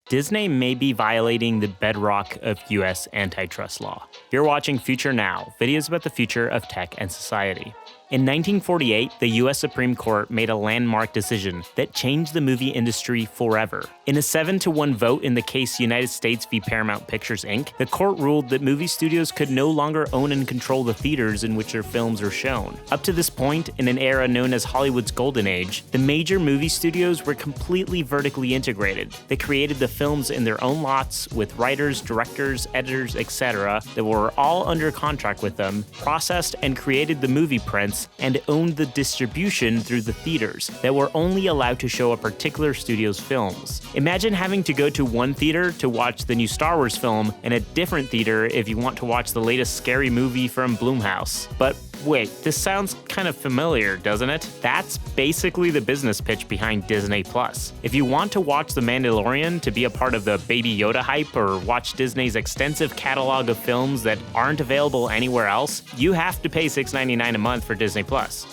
Disney may be violating the bedrock of US antitrust law. You're watching Future Now, videos about the future of tech and society. In 1948, the US Supreme Court made a landmark decision that changed the movie industry forever. In a 7-1 vote in the case United States v. Paramount Pictures Inc., the court ruled that movie studios could no longer own and control the theaters in which their films are shown. Up to this point, in an era known as Hollywood's Golden Age, the major movie studios were completely vertically integrated. They created the films in their own lots with writers, directors, editors, etc. that were all under contract with them, processed and created the movie prints, and owned the distribution through the theaters that were only allowed to show a particular studio's films. Imagine having to go to one theater to watch the new Star Wars film and a different theater if you want to watch the latest scary movie from Blumhouse. But wait, this sounds kind of familiar, doesn't it? That's basically the business pitch behind Disney+. If you want to watch The Mandalorian to be a part of the Baby Yoda hype or watch Disney's extensive catalog of films that aren't available anywhere else, you have to pay $6.99 a month for Disney+.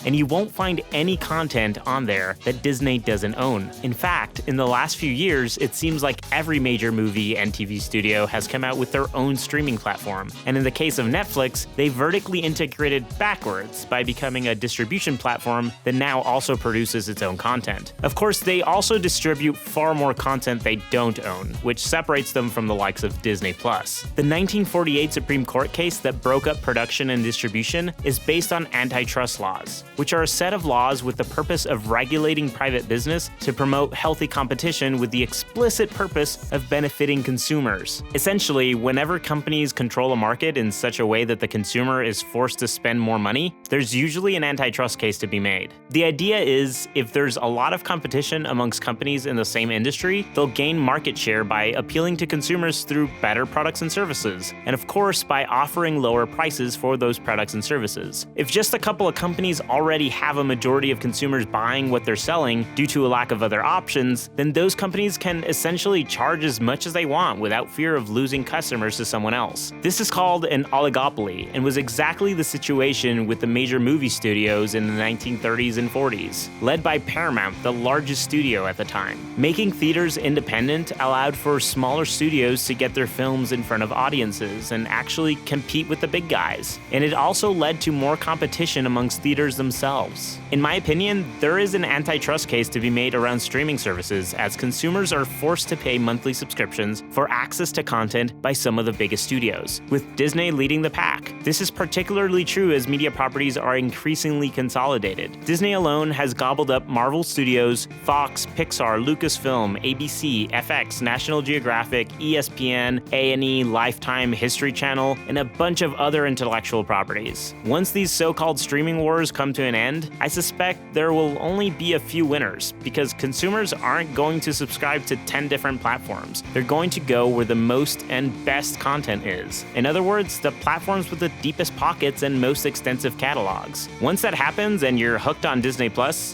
And you won't find any content on there that Disney doesn't own. In fact, in the last few years, it seems like every major movie and TV studio has come out with their own streaming platform. And in the case of Netflix, they vertically integrated backwards by becoming a distribution platform that now also produces its own content. Of course, they also distribute far more content they don't own, which separates them from the likes of Disney+. The 1948 Supreme Court case that broke up production and distribution is based on antitrust laws, which are a set of laws with the purpose of regulating private business to promote healthy competition with the explicit purpose of benefiting consumers. Essentially, whenever companies control a market in such a way that the consumer is forced to spend more money, there's usually an antitrust case to be made. The idea is, if there's a lot of competition amongst companies in the same industry, they'll gain market share by appealing to consumers through better products and services, and of course by offering lower prices for those products and services. If just a couple of companies already have a majority of consumers buying what they're selling due to a lack of other options, then those companies can essentially charge as much as they want without fear of losing customers to someone else. This is called an oligopoly, and was exactly the situation with the major movie studios in the 1930s and 40s, led by Paramount, the largest studio at the time. Making theaters independent allowed for smaller studios to get their films in front of audiences and actually compete with the big guys. And it also led to more competition amongst theaters themselves. In my opinion, there is an antitrust case to be made around streaming services, as consumers are forced to pay monthly subscriptions for access to content by some of the biggest studios, with Disney leading the pack. This is particularly true as media properties are increasingly consolidated. Disney alone has gobbled up Marvel Studios, Fox, Pixar, Lucasfilm, ABC, FX, National Geographic, ESPN, A&E, Lifetime, History Channel, and a bunch of other intellectual properties. Once these so-called streaming wars come to an end, I suspect there will only be a few winners, because consumers aren't going to subscribe to 10 different platforms. They're going to go where the most and best content is. In other words, the platforms with the deepest pockets and most extensive catalogs. Once that happens and you're hooked on Disney+,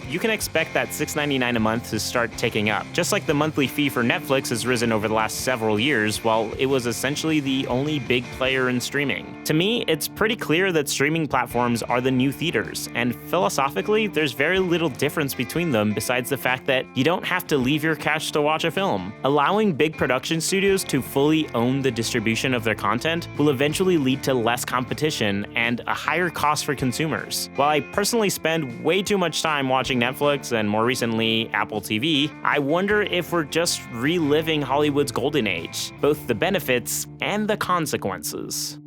you can expect that $6.99 a month to start ticking up. Just like the monthly fee for Netflix has risen over the last several years, while it was essentially the only big player in streaming. To me, it's pretty clear that streaming platforms are the new theaters, and philosophically, there's very little difference between them besides the fact that you don't have to leave your couch to watch a film. Allowing big production studios to fully own the distribution of their content will eventually lead to less competition and a higher cost for consumers. While I personally spend way too much time watching Netflix and more recently Apple TV, I wonder if we're just reliving Hollywood's golden age, both the benefits and the consequences.